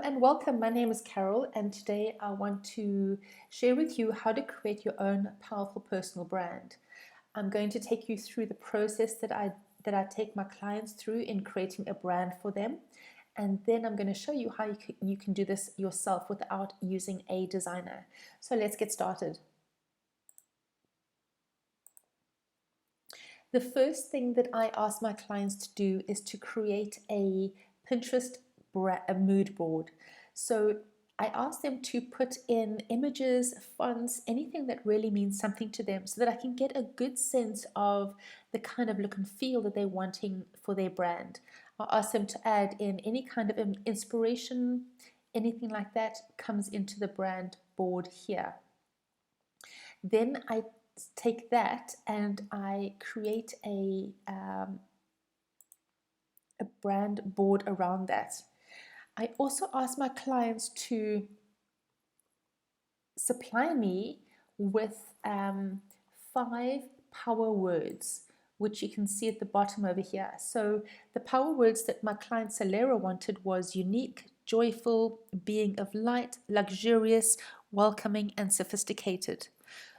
And welcome. My name is Carol, and today I want to share with you how to create your own powerful personal brand. I'm going to take you through the process that I take my clients through in creating a brand for them, and then I'm going to show you how you can do this yourself without using a designer. So let's get started. The first thing that I ask my clients to do is to create a Pinterest a mood board. So I ask them to put in images, fonts, anything that really means something to them so that I can get a good sense of the kind of look and feel that they're wanting for their brand. I ask them to add in any kind of inspiration, anything like that comes into the brand board here. Then I take that and I create a brand board around that. I also ask my clients to supply me with 5 power words, which you can see at the bottom over here. So the power words that my client Celera wanted was unique, joyful, being of light, luxurious, welcoming, and sophisticated.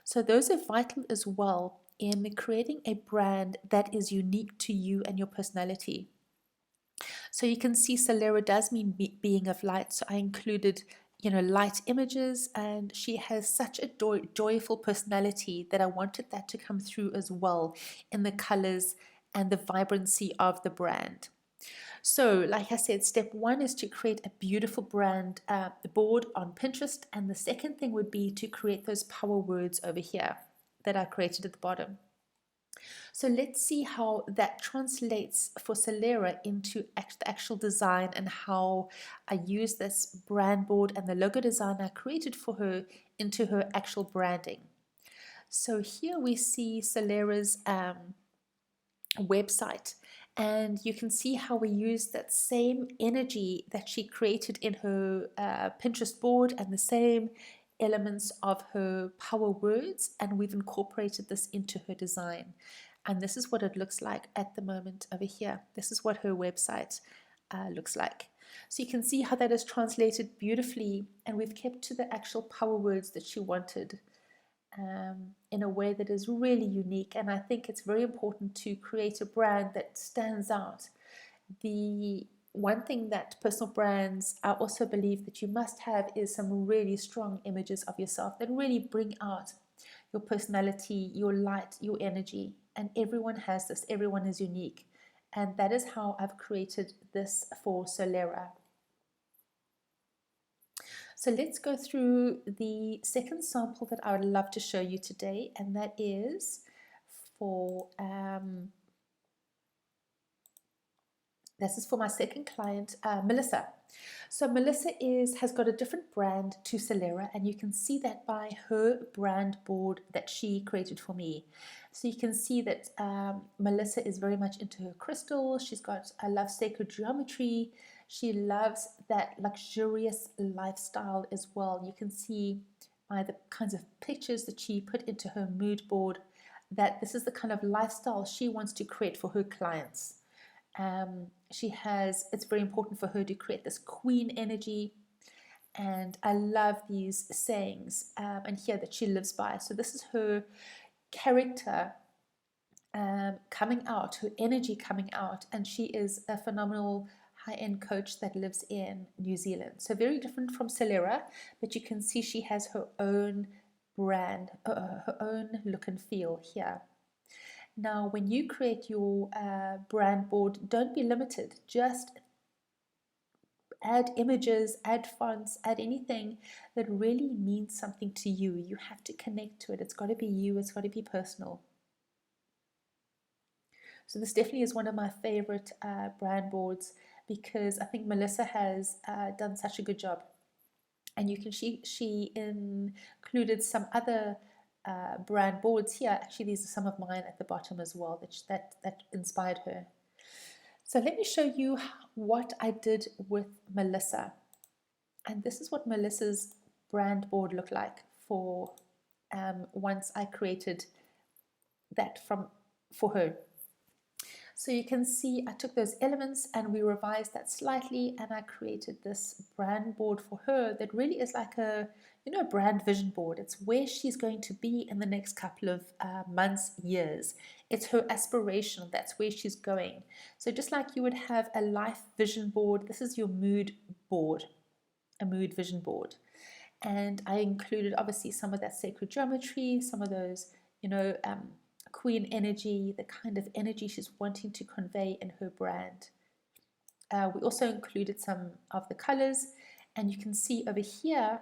So those are vital as well in creating a brand that is unique to you and your personality. So you can see Celera does mean being of light. So I included, light images, and she has such a joyful personality that I wanted that to come through as well in the colors and the vibrancy of the brand. So, like I said, step 1 is to create a beautiful brand board on Pinterest, and the second thing would be to create those power words over here that I created at the bottom. So let's see how that translates for Celera into the actual design and how I use this brand board and the logo design I created for her into her actual branding. So here we see Celera's website, and you can see how we use that same energy that she created in her Pinterest board and the same elements of her power words, and we've incorporated this into her design. And this is what it looks like at the moment over here. This is what her website looks like. So you can see how that is translated beautifully, and we've kept to the actual power words that she wanted in a way that is really unique. And I think it's very important to create a brand that stands out. The one thing that personal brands, I also believe that you must have is some really strong images of yourself that really bring out your personality, your light, your energy. And everyone has this, everyone is unique. And that is how I've created this for Celera. So let's go through the second sample that I would love to show you today, and that is for this is for my second client, Melissa. So Melissa has got a different brand to Celera, and you can see that by her brand board that she created for me. So you can see that Melissa is very much into her crystals. She's got, I love sacred geometry. She loves that luxurious lifestyle as well. You can see by the kinds of pictures that she put into her mood board that this is the kind of lifestyle she wants to create for her clients. It's very important for her to create this queen energy, and I love these sayings and here that she lives by. So this is her character coming out, her energy coming out, and she is a phenomenal high-end coach that lives in New Zealand. So very different from Celera, but you can see she has her own brand, her own look and feel here. Now, when you create your brand board, don't be limited. Just add images, add fonts, add anything that really means something to you. You have to connect to it. It's got to be you. It's got to be personal. So this definitely is one of my favorite brand boards because I think Melissa has done such a good job. And you can she included some other brand boards here. Actually, these are some of mine at the bottom as well that inspired her. So let me show you what I did with Melissa. And this is what Melissa's brand board looked like for once I created that for her. So you can see I took those elements and we revised that slightly, and I created this brand board for her that really is like a, you know, a brand vision board. It's where she's going to be in the next couple of months, years. It's her aspiration. That's where she's going. So just like you would have a life vision board, this is your mood board, a mood vision board. And I included obviously some of that sacred geometry, some of those, you know, queen energy, the kind of energy she's wanting to convey in her brand. We also included some of the colors, and you can see over here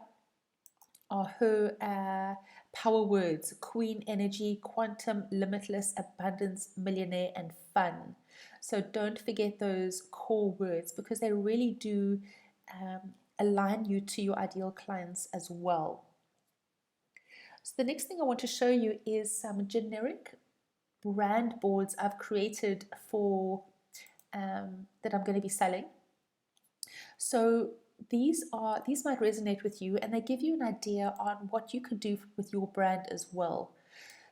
are her power words: queen energy, quantum, limitless, abundance, millionaire, and fun. So don't forget those core words, because they really do align you to your ideal clients as well. So the next thing I want to show you is some generic brand boards I've created for that I'm going to be selling. So these might resonate with you, and they give you an idea on what you could do with your brand as well.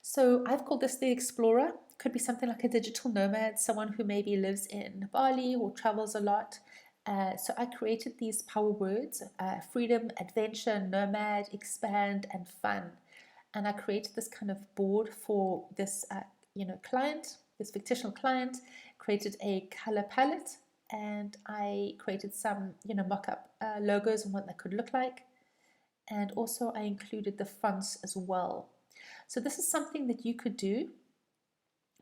So I've called this the Explorer. Could be something like a digital nomad, someone who maybe lives in Bali or travels a lot. So I created these power words: freedom, adventure, nomad, expand, and fun. And I created this kind of board for this client, this fictional client. Created a color palette, and I created some mock-up logos and what that could look like. And also I included the fonts as well. So this is something that you could do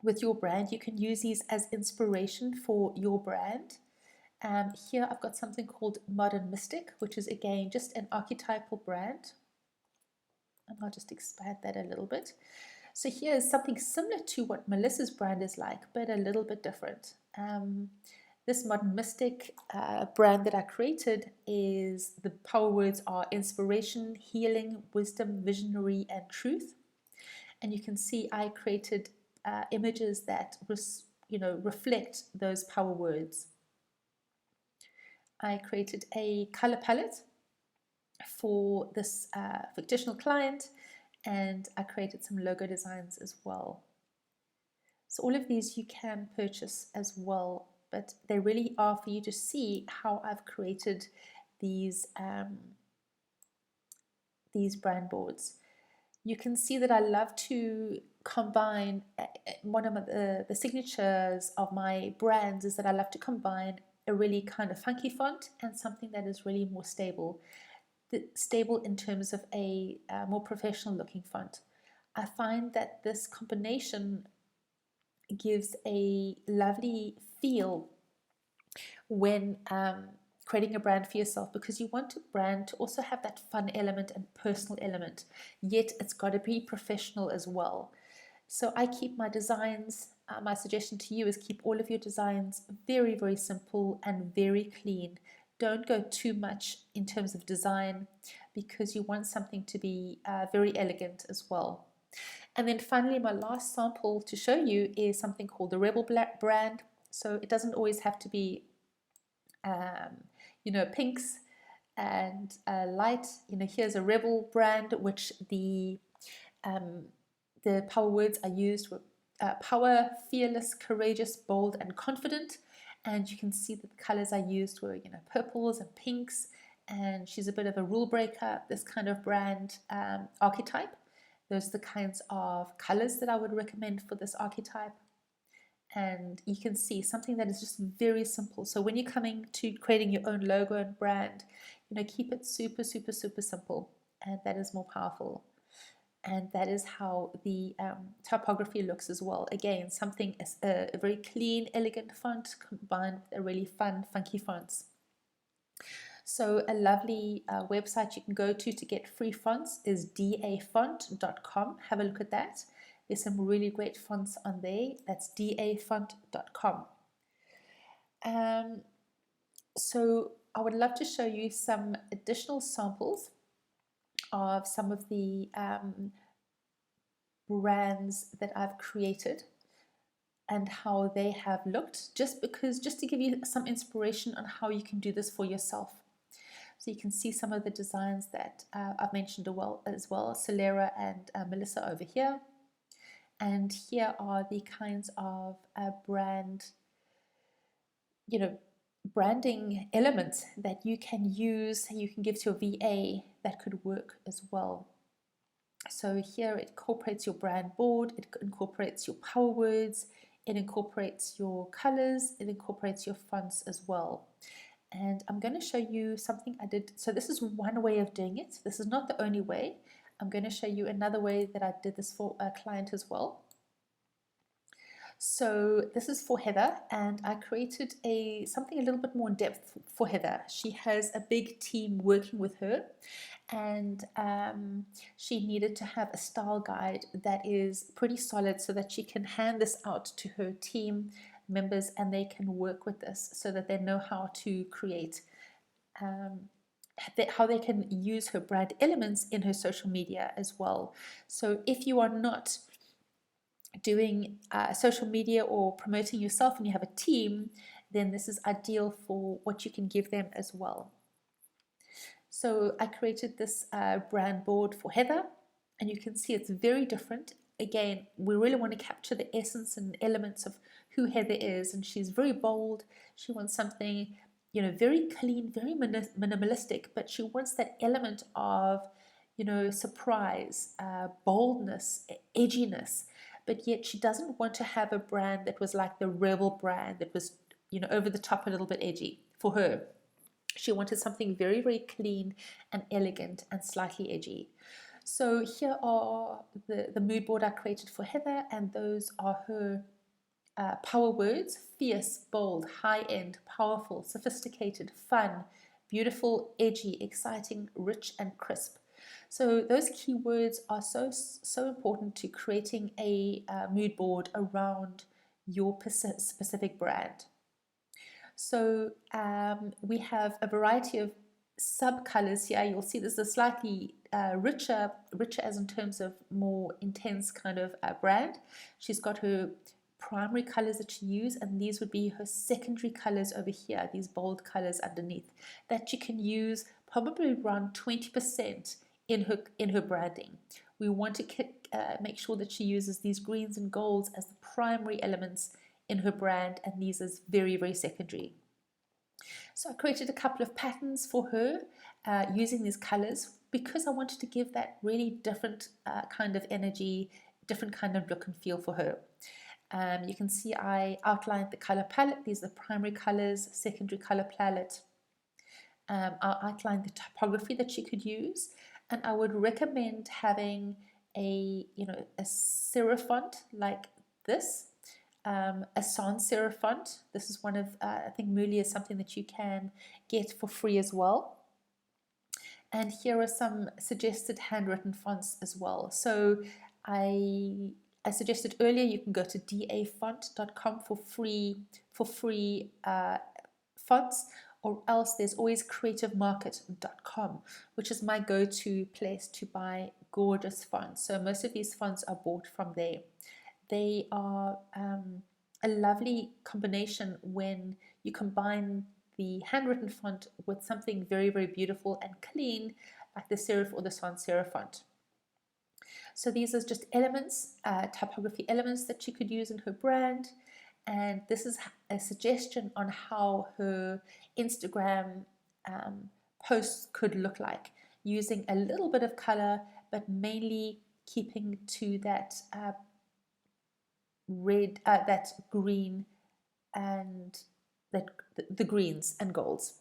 with your brand. You can use these as inspiration for your brand. Here I've got something called Modern Mystic, which is again just an archetypal brand. And I'll just expand that a little bit. So here is something similar to what Melissa's brand is like, but a little bit different. This Modern Mystic brand that I created is, the power words are inspiration, healing, wisdom, visionary, and truth. And you can see I created images that reflect those power words. I created a color palette for this fictional client, and I created some logo designs as well. So all of these you can purchase as well, but they really are for you to see how I've created these brand boards. You can see that I love to combine, one of the signatures of my brands is that I love to combine a really kind of funky font and something that is really more stable in terms of a more professional looking font. I find that this combination gives a lovely feel when creating a brand for yourself, because you want a brand to also have that fun element and personal element, yet it's got to be professional as well. So I keep my designs, my suggestion to you is keep all of your designs very, very simple and very clean. Don't go too much in terms of design, because you want something to be very elegant as well. And then finally, my last sample to show you is something called the Rebel Black brand. So it doesn't always have to be pinks and light. Here's a Rebel brand, which the power words I used were power, fearless, courageous, bold, and confident. And you can see that the colors I used were purples and pinks. And she's a bit of a rule breaker, this kind of brand archetype. Those are the kinds of colors that I would recommend for this archetype. And you can see something that is just very simple. So when you're coming to creating your own logo and brand, keep it super, super, super simple. And that is more powerful. And that is how the typography looks as well. Again, something as a very clean, elegant font combined with a really fun, funky fonts. So a lovely website you can go to get free fonts is dafont.com. Have a look at that. There's some really great fonts on there. That's dafont.com. So I would love to show you some additional samples of some of the brands that I've created and how they have looked, just to give you some inspiration on how you can do this for yourself. So you can see some of the designs that I've mentioned as well, Celera and Melissa over here. And here are the kinds of branding elements that you can use, you can give to a VA that could work as well. So here it incorporates your brand board, it incorporates your power words, it incorporates your colors, it incorporates your fonts as well. And I'm going to show you something I did. So this is one way of doing it. This is not the only way. I'm going to show you another way that I did this for a client as well. So this is for Heather, and I created something a little bit more in depth for Heather. She has a big team working with her, and she needed to have a style guide that is pretty solid so that she can hand this out to her team members and they can work with this so that they know how to create how they can use her brand elements in her social media as well. So if you are not doing social media or promoting yourself and you have a team, then this is ideal for what you can give them as well. So I created this brand board for Heather, and you can see it's very different. Again, we really want to capture the essence and elements of who Heather is, and she's very bold. She wants something, very clean, very minimalistic, but she wants that element of, surprise, boldness, edginess. But yet she doesn't want to have a brand that was like the rebel brand that was, over the top, a little bit edgy. For her, she wanted something very, very clean and elegant and slightly edgy. So here are the mood board I created for Heather, and those are her power words: fierce, bold, high-end, powerful, sophisticated, fun, beautiful, edgy, exciting, rich, and crisp. So those keywords are so important to creating a mood board around your specific brand. So we have a variety of sub-colors here. You'll see there's a slightly richer as in terms of more intense kind of brand. She's got her primary colors that she uses, and these would be her secondary colors over here, these bold colors underneath, that you can use probably around 20% in her branding. We want to make sure that she uses these greens and golds as the primary elements in her brand, and these as very, very secondary. So I created a couple of patterns for her using these colors because I wanted to give that really different kind of energy, different kind of look and feel for her. You can see I outlined the color palette. These are the primary colors, secondary color palette. I outlined the typography that she could use, and I would recommend having a serif font like this, a sans serif font. This is one of, I think Mooly is something that you can get for free as well. And here are some suggested handwritten fonts as well. So I suggested earlier you can go to dafont.com for free fonts, or else there's always creativemarket.com, which is my go-to place to buy gorgeous fonts. So most of these fonts are bought from there. They are a lovely combination when you combine the handwritten font with something very, very beautiful and clean like the serif or the sans serif font. So these are just elements, typography elements that you could use in her brand. And this is a suggestion on how her Instagram posts could look like, using a little bit of color, but mainly keeping to that red, that green, and the greens and golds.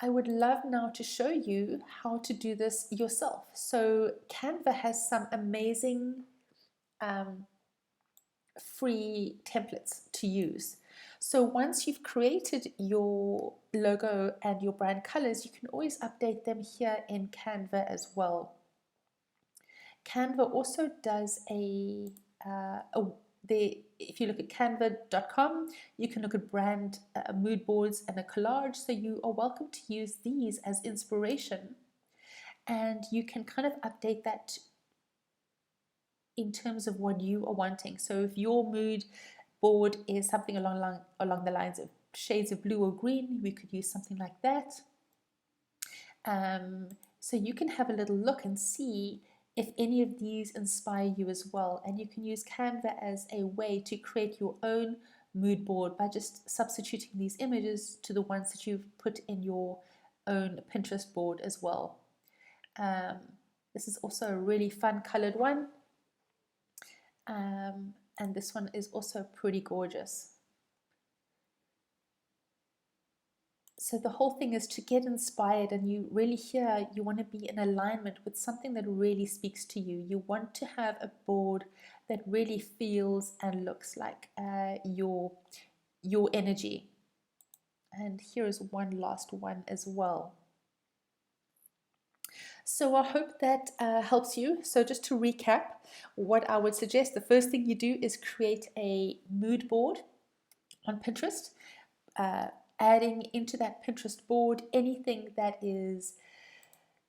I would love now to show you how to do this yourself. So Canva has some amazing free templates to use. So once you've created your logo and your brand colors, you can always update them here in Canva as well. Canva also does if you look at canva.com, you can look at brand mood boards and a collage. So you are welcome to use these as inspiration, and you can kind of update that in terms of what you are wanting. So if your mood board is something along the lines of shades of blue or green, we could use something like that. So you can have a little look and see if any of these inspire you as well. And you can use Canva as a way to create your own mood board by just substituting these images to the ones that you've put in your own Pinterest board as well. This is also a really fun colored one. And this one is also pretty gorgeous. So the whole thing is to get inspired, and you really here, you want to be in alignment with something that really speaks to you. You want to have a board that really feels and looks like your energy. And here is one last one as well. So I hope that helps you. So just to recap, what I would suggest, the first thing you do is create a mood board on Pinterest, adding into that Pinterest board anything that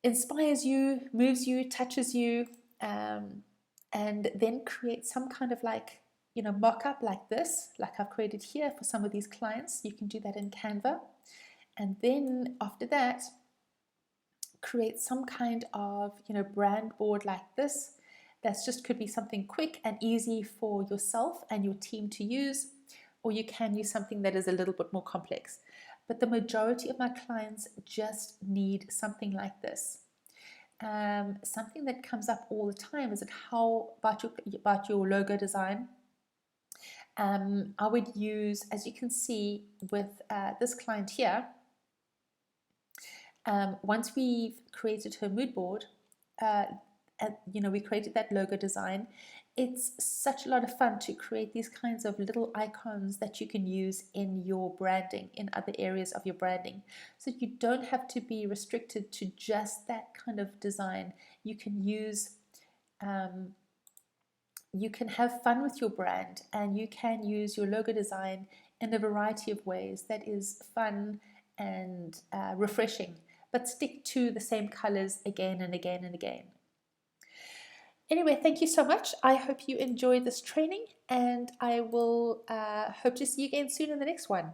inspires you, moves you, touches you, and then create some kind of mock-up like this, like I've created here for some of these clients. You can do that in Canva. And then after that, create some kind of brand board like this. That's just could be something quick and easy for yourself and your team to use, or you can use something that is a little bit more complex. But the majority of my clients just need something like this. Something that comes up all the time is how about your logo design. I would use, as you can see with this client here, once we've created her mood board, we created that logo design. It's such a lot of fun to create these kinds of little icons that you can use in your branding, in other areas of your branding. So you don't have to be restricted to just that kind of design. You can use, you can have fun with your brand, and you can use your logo design in a variety of ways that is fun and refreshing, but stick to the same colors again and again and again. Anyway, thank you so much. I hope you enjoyed this training, and I will hope to see you again soon in the next one.